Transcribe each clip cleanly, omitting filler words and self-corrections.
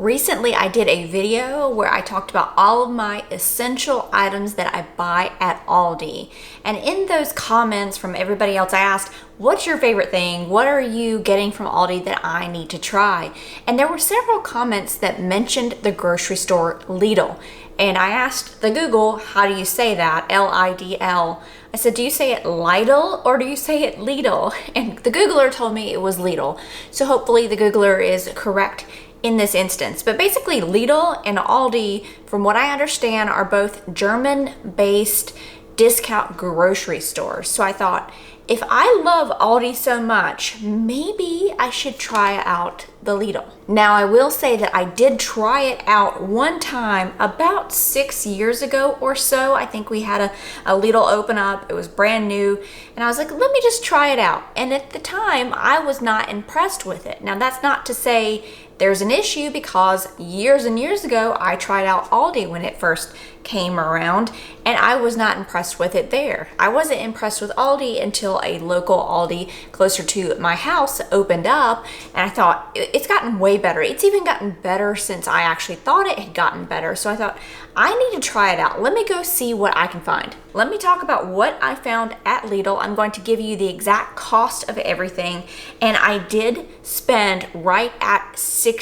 Recently, I did a video where I talked about all of my essential items that I buy at Aldi. And in those comments from everybody else, I asked, what's your favorite thing? What are you getting from Aldi that I need to try? And there were several comments that mentioned the grocery store Lidl. And I asked the Google, how do you say that? L-I-D-L. I said, do you say it Lidl or do you say it Lidl? And the Googler told me it was Lidl. So hopefully the Googler is correct in this instance. But basically Lidl and Aldi, from what I understand, are both German-based discount grocery stores. So I thought, if I love Aldi so much, maybe I should try out the Lidl. Now I will say that I did try it out one time about 6 years ago or so. I think we had a Lidl open up. It was brand new. And I was like, let me just try it out. And at the time, I was not impressed with it. Now that's not to say there's an issue, because years and years ago, I tried out Aldi when it first came around, and I was not impressed with it there. I wasn't impressed with Aldi until a local Aldi closer to my house opened up, and I thought, it's gotten way better. It's even gotten better since I actually thought it had gotten better. So I thought, I need to try it out. Let me go see what I can find. Let me talk about what I found at Lidl. I'm going to give you the exact cost of everything, and I did spend right at $60,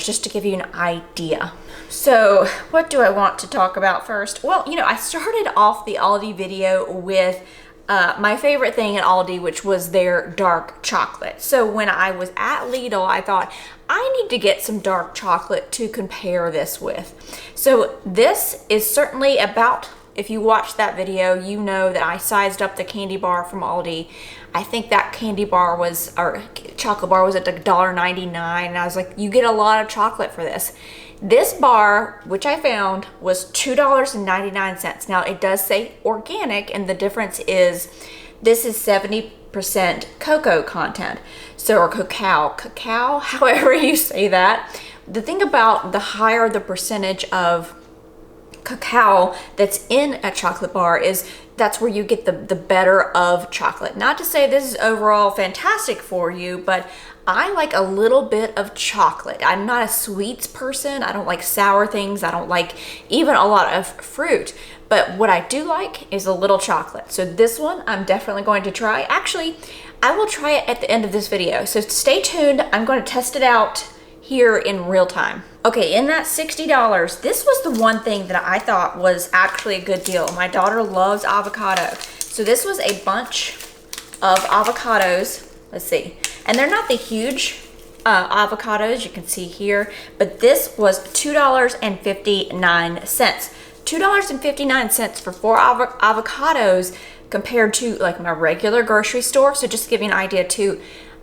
just to give you an idea. So what do I want to talk about first? Well, I started off the Aldi video with my favorite thing at Aldi, which was their dark chocolate. So when I was at Lidl, I thought, I need to get some dark chocolate to compare this with. So this is certainly about, if you watched that video, you know that I sized up the candy bar from Aldi. I think that candy bar was, or chocolate bar was at $1.99, and I was like, you get a lot of chocolate for this. This bar, which I found, was $2.99. Now it does say organic, and the difference is this is 70% cocoa content. So, or cacao, however you say that. The thing about the higher the percentage of cacao that's in a chocolate bar is that's where you get the better of chocolate. Not to say this is overall fantastic for you, but I like a little bit of chocolate. I'm not a sweets person. I don't like sour things. I don't like even a lot of fruit. But what I do like is a little chocolate. So this one I'm definitely going to try. Actually, I will try it at the end of this video. So stay tuned. I'm going to test it out here in real time. Okay, in that $60, this was the one thing that I thought was actually a good deal. My daughter loves avocado. So this was a bunch of avocados. Let's see. And they're not the huge avocados you can see here, but this was $2.59. $2.59 for 4 avocados compared to like my regular grocery store. So just to give you an idea too,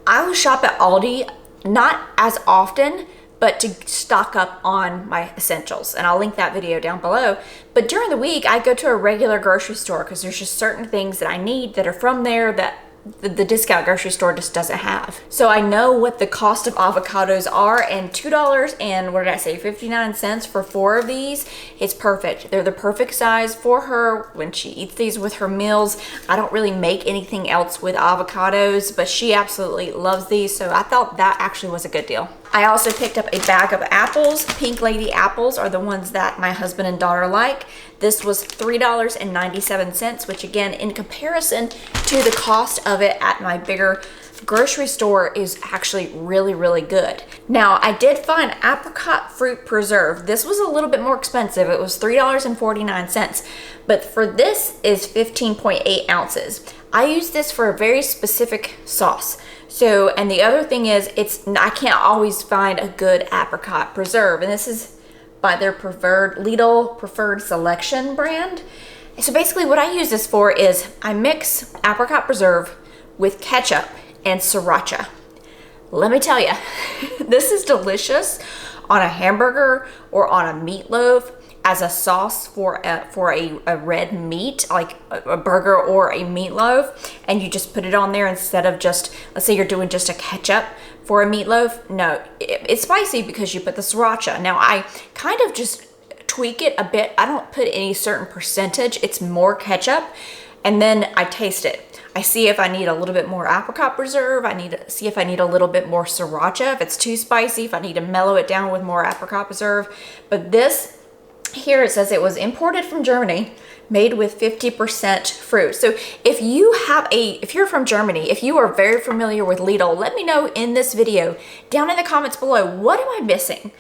I will shop at Aldi not as often, but to stock up on my essentials. And I'll link that video down below. But during the week, I go to a regular grocery store because there's just certain things that I need that are from there that the discount grocery store just doesn't have. So I know what the cost of avocados are, and $2 and what did I say, 59 cents for 4 of these. It's perfect. They're the perfect size for her when she eats these with her meals. I don't really make anything else with avocados, but she absolutely loves these. So I thought that actually was a good deal. I also picked up a bag of apples. Pink Lady apples are the ones that my husband and daughter like. This was $3.97, which again, in comparison to the cost of it at my bigger grocery store, is actually really, really good. Now, I did find apricot fruit preserve. This was a little bit more expensive. It was $3.49, but for this is 15.8 ounces. I use this for a very specific sauce. So, and the other thing is, I can't always find a good apricot preserve, and this is by their Lidl Preferred Selection brand. So basically what I use this for is I mix apricot preserve with ketchup and sriracha. Let me tell you, this is delicious on a hamburger or on a meatloaf as a sauce for a red meat, like a burger or a meatloaf, and you just put it on there instead of just, let's say you're doing just a ketchup for a meatloaf. No, it's spicy because you put the sriracha. Now I kind of just tweak it a bit. I don't put any certain percentage. It's more ketchup, and then I taste it. I see if I need a little bit more apricot preserve. I need to see if I need a little bit more sriracha. If it's too spicy, if I need to mellow it down with more apricot preserve. But this here, it says it was imported from Germany, made with 50% fruit. So if you're from Germany, if you are very familiar with Lidl, let me know in this video down in the comments below, what am I missing?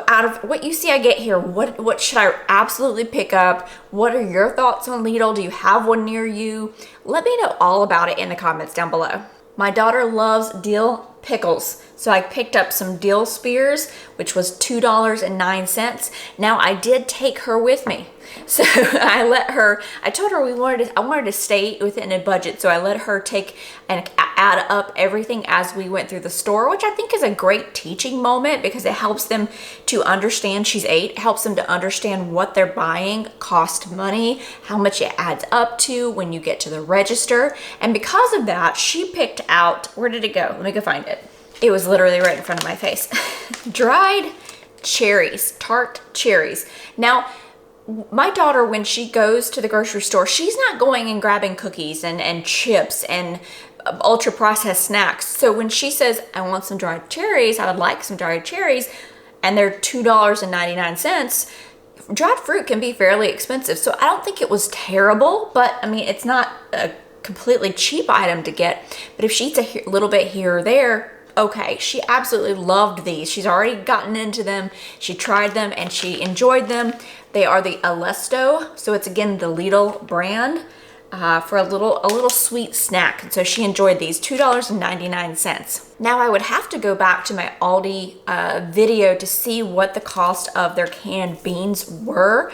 Out of what you see I get here, what should I absolutely pick up? What are your thoughts on Lidl? Do you have one near you? Let me know all about it in the comments down below. My daughter loves dill pickles, so I picked up some dill spears, which was $2.09. Now I did take her with me. So I told her I wanted to stay within a budget. So I let her take and add up everything as we went through the store, which I think is a great teaching moment because it helps them to understand. She's 8, helps them to understand what they're buying cost money, how much it adds up to when you get to the register. And because of that, she picked out, where did it go? Let me go find it. It was literally right in front of my face. Dried cherries, tart cherries. Now, my daughter, when she goes to the grocery store, she's not going and grabbing cookies and chips and ultra processed snacks. So when she says, I want some dried cherries, I would like some dried cherries, and they're $2.99, dried fruit can be fairly expensive. So I don't think it was terrible, but I mean, it's not a completely cheap item to get. But if she eats a little bit here or there, okay. She absolutely loved these. She's already gotten into them. She tried them and she enjoyed them. They are the Alesto, so it's again the Lidl brand for a little sweet snack. And so she enjoyed these, $2.99. Now I would have to go back to my Aldi video to see what the cost of their canned beans were,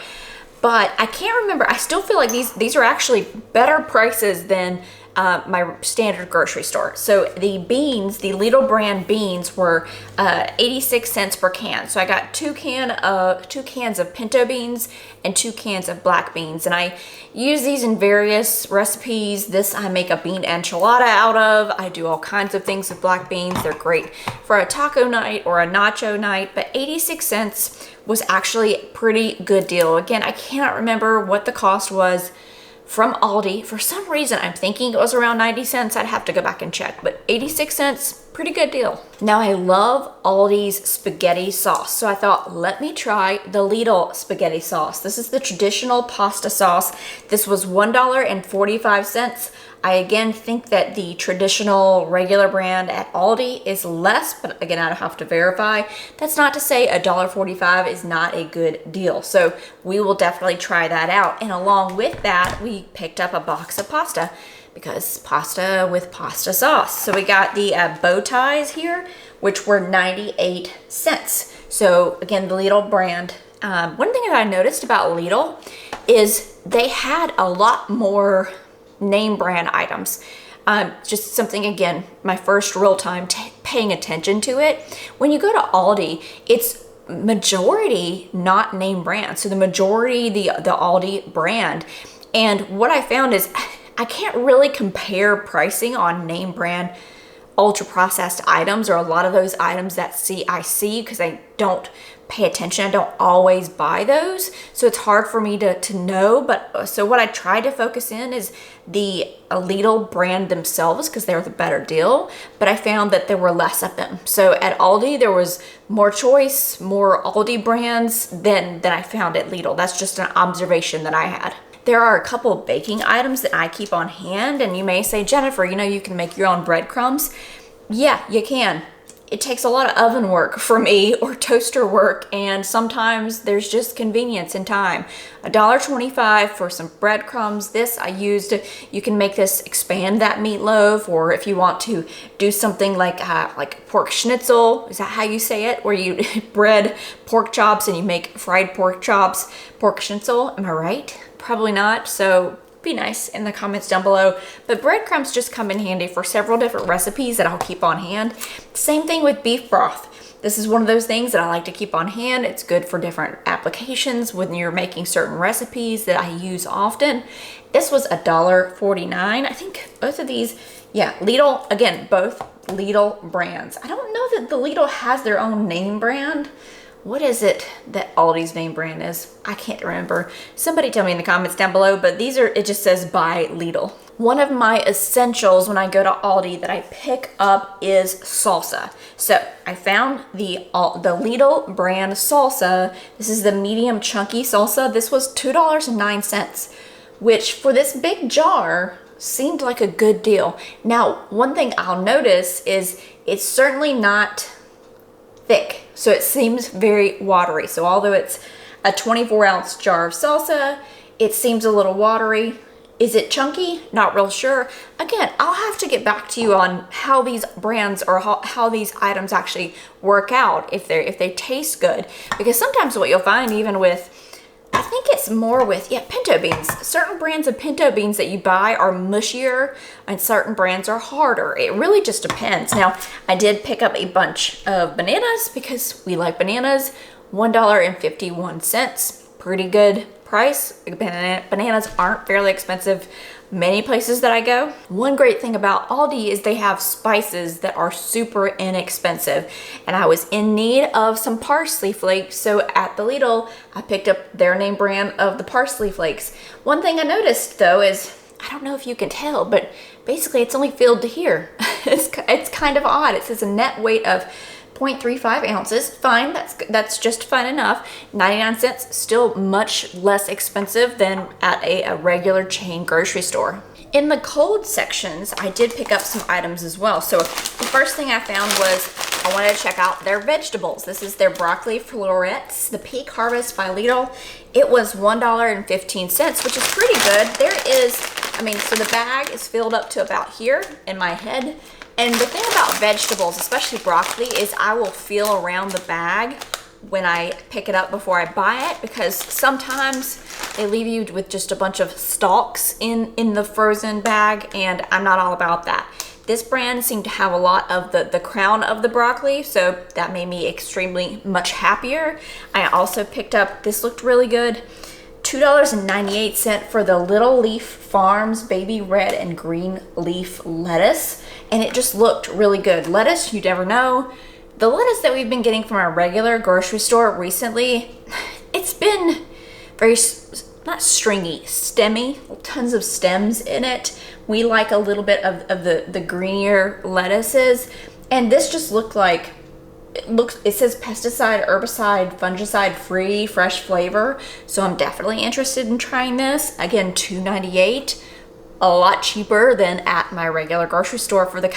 but I can't remember. I still feel like these are actually better prices than my standard grocery store. So the beans, the Lidl brand beans, were 86 cents per can. So I got two cans of pinto beans and 2 cans of black beans. And I use these in various recipes. This I make a bean enchilada out of. I do all kinds of things with black beans. They're great for a taco night or a nacho night, but 86 cents was actually a pretty good deal. Again, I cannot remember what the cost was from Aldi. For some reason, I'm thinking it was around 90 cents. I'd have to go back and check, but 86 cents, pretty good deal. Now I love Aldi's spaghetti sauce. So I thought, let me try the Lidl spaghetti sauce. This is the traditional pasta sauce. This was $1.45. I again think that the traditional regular brand at Aldi is less, but again, I have to verify. That's not to say $1.45 is not a good deal. So we will definitely try that out. And along with that, we picked up a box of pasta because pasta with pasta sauce. So we got the bow ties here, which were 98 cents. So again, the Lidl brand. One thing that I noticed about Lidl is they had a lot more name brand items. Just something, again, my first real time paying attention to it. When you go to Aldi, it's majority not name brand. So the majority, the Aldi brand. And what I found is I can't really compare pricing on name brand ultra processed items, or a lot of those items that I see because I don't pay attention. I don't always buy those. So it's hard for me to know. But so what I try to focus in is the Lidl brand themselves because they're the better deal. But I found that there were less of them. So at Aldi, there was more choice, more Aldi brands than I found at Lidl. That's just an observation that I had. There are a couple of baking items that I keep on hand, and you may say, Jennifer, you know, you can make your own breadcrumbs. Yeah, you can. It takes a lot of oven work for me, or toaster work, and sometimes there's just convenience and time. $1.25 for some breadcrumbs. This I used, you can make this, expand that meatloaf, or if you want to do something like pork schnitzel, is that how you say it? Where you bread pork chops and you make fried pork chops, pork schnitzel, am I right? Probably not, so be nice in the comments down below. But breadcrumbs just come in handy for several different recipes that I'll keep on hand. Same thing with beef broth. This is one of those things that I like to keep on hand. It's good for different applications when you're making certain recipes that I use often. This was $1.49. I think both of these, yeah, Lidl, again, both Lidl brands. I don't know that the Lidl has their own name brand. What is it that Aldi's name brand is? I can't remember. Somebody tell me in the comments down below, but these are, it just says by Lidl. One of my essentials when I go to Aldi that I pick up is salsa. So I found the Lidl brand salsa. This is the medium chunky salsa. This was $2.09, which for this big jar seemed like a good deal. Now, one thing I'll notice is it's certainly not thick. So it seems very watery. So although it's a 24-ounce jar of salsa, it seems a little watery. Is it chunky? Not real sure. Again, I'll have to get back to you on how these brands or how these items actually work out, if they taste good. Because sometimes what you'll find even with, I think it's more with, pinto beans. Certain brands of pinto beans that you buy are mushier and certain brands are harder. It really just depends. Now, I did pick up a bunch of bananas because we like bananas. $1.51. Pretty good price. Bananas aren't fairly expensive many places that I go. One great thing about Aldi is they have spices that are super inexpensive, and I was in need of some parsley flakes, so at the Lidl I picked up their name brand of the parsley flakes. One thing I noticed though is, I don't know if you can tell, but basically it's only filled to here. It's kind of odd. It says a net weight of 0.35 ounces. Fine, that's just fine enough. 99 cents, still much less expensive than at a regular chain grocery store. In the cold sections, I did pick up some items as well. So the first thing I found was, I wanted to check out their vegetables. This is their broccoli florets, the Peak Harvest by Lidl. It was $1.15, which is pretty good. There is, so the bag is filled up to about here in my head. And the thing about vegetables, especially broccoli, is I will feel around the bag when I pick it up before I buy it, because sometimes they leave you with just a bunch of stalks in the frozen bag, and I'm not all about that. This brand seemed to have a lot of the crown of the broccoli, so that made me extremely much happier. I also picked up, this looked really good, $2.98 for the Little Leaf Farms baby red and green leaf lettuce, and it just looked really good. Lettuce, you never know. The lettuce that we've been getting from our regular grocery store recently, it's been very, not stringy, stemmy, tons of stems in it. We like a little bit of the greenier lettuces, and this just looked like, it says pesticide, herbicide, fungicide free, fresh flavor. So I'm definitely interested in trying this. Again, $2.98, a lot cheaper than at my regular grocery store for the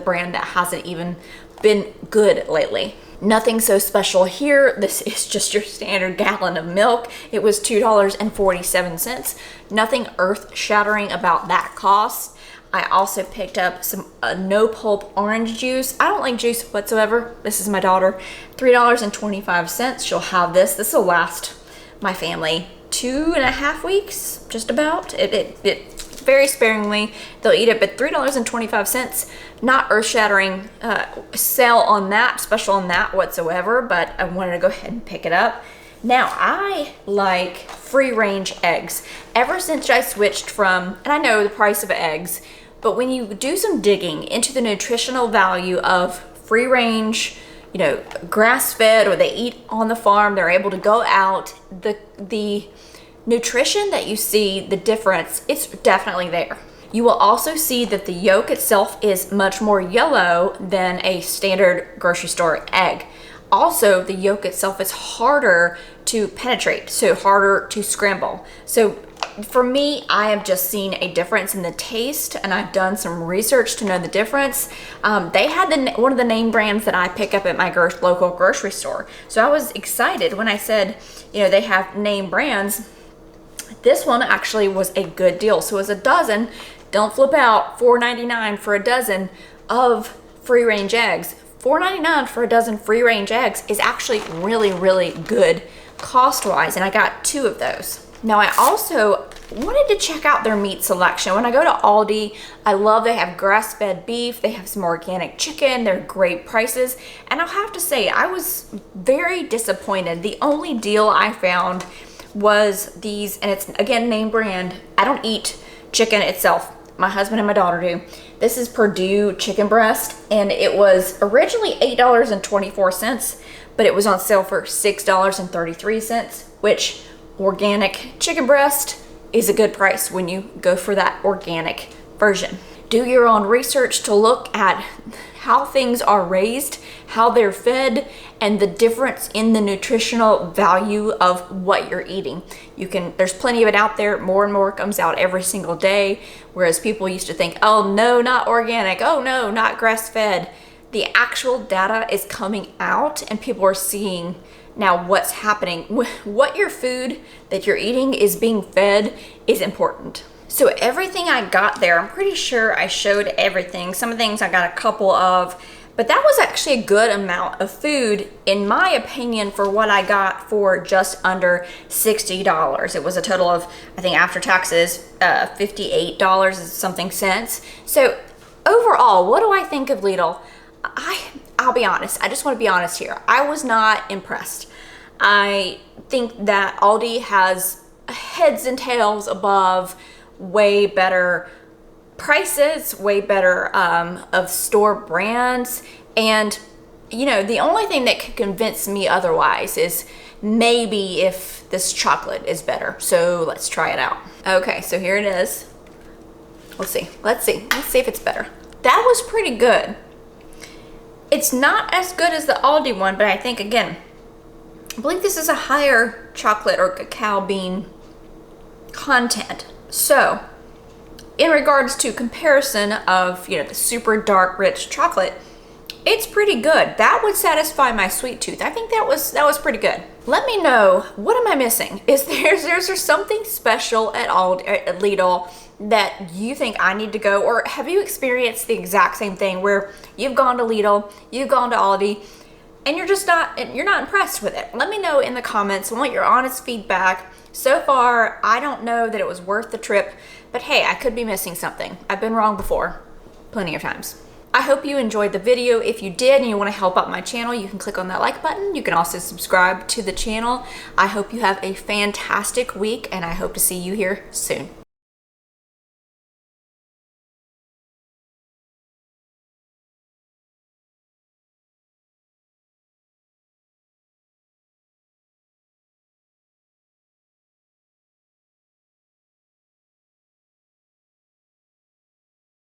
brand that hasn't even been good lately. Nothing so special here. This is just your standard gallon of milk. It was $2.47. Nothing earth-shattering about that cost. I also picked up some no pulp orange juice. I don't like juice whatsoever. This is my daughter. $3.25. She'll have this. This will last my family 2.5 weeks, just about. It very sparingly they'll eat it, but $3.25, not earth-shattering sale on that, special on that whatsoever, but I wanted to go ahead and pick it up. Now, I like free-range eggs. Ever since I switched from, and I know the price of eggs, but when you do some digging into the nutritional value of free-range, grass-fed, or they eat on the farm, they're able to go out, the nutrition that you see, the difference, it's definitely there. You will also see that the yolk itself is much more yellow than a standard grocery store egg. Also, the yolk itself is harder to penetrate, so harder to scramble. So for me, I have just seen a difference in the taste, and I've done some research to know the difference. They had one of the name brands that I pick up at my local grocery store. So I was excited when I said, they have name brands. This one actually was a good deal. So it was a dozen, don't flip out, $4.99 for a dozen of free-range eggs. $4.99 for a dozen free-range eggs is actually really, really good cost-wise, and I got 2 of those. Now, I also wanted to check out their meat selection. When I go to Aldi, I love they have grass-fed beef, they have some organic chicken, they're great prices, and I'll have to say, I was very disappointed. The only deal I found was these, and it's, again, name brand. I don't eat chicken itself. My husband and my daughter do. This is Purdue chicken breast, and it was originally $8.24, but it was on sale for $6.33, which organic chicken breast is a good price when you go for that organic version. Do your own research to look at how things are raised, how they're fed, and the difference in the nutritional value of what you're eating. There's plenty of it out there. More and more comes out every single day, whereas people used to think, oh no, not organic, oh no, not grass-fed. The actual data is coming out and people are seeing now what's happening. What your food that you're eating is being fed is important. So everything I got there, I'm pretty sure I showed everything. Some of the things I got a couple of, but that was actually a good amount of food, in my opinion, for what I got for just under $60. It was a total of, I think after taxes, $58 and something cents. So overall, what do I think of Lidl? I'll be honest. I just want to be honest here. I was not impressed. I think that Aldi has heads and tails above, way better prices, way better of store brands. And the only thing that could convince me otherwise is maybe if this chocolate is better. So let's try it out. Okay, so here it is. Let's see if it's better. That was pretty good. It's not as good as the Aldi one, but I think, again, I believe this is a higher chocolate or cacao bean content. So in regards to comparison of, the super dark, rich chocolate, it's pretty good. That would satisfy my sweet tooth. I think that was pretty good. Let me know, what am I missing? Is there something special at Lidl that you think I need to go? Or have you experienced the exact same thing where you've gone to Lidl, you've gone to Aldi, and you're not impressed with it? Let me know in the comments. I want your honest feedback. So far, I don't know that it was worth the trip, but hey, I could be missing something. I've been wrong before, plenty of times. I hope you enjoyed the video. If you did and you want to help out my channel, you can click on that like button. You can also subscribe to the channel. I hope you have a fantastic week, and I hope to see you here soon.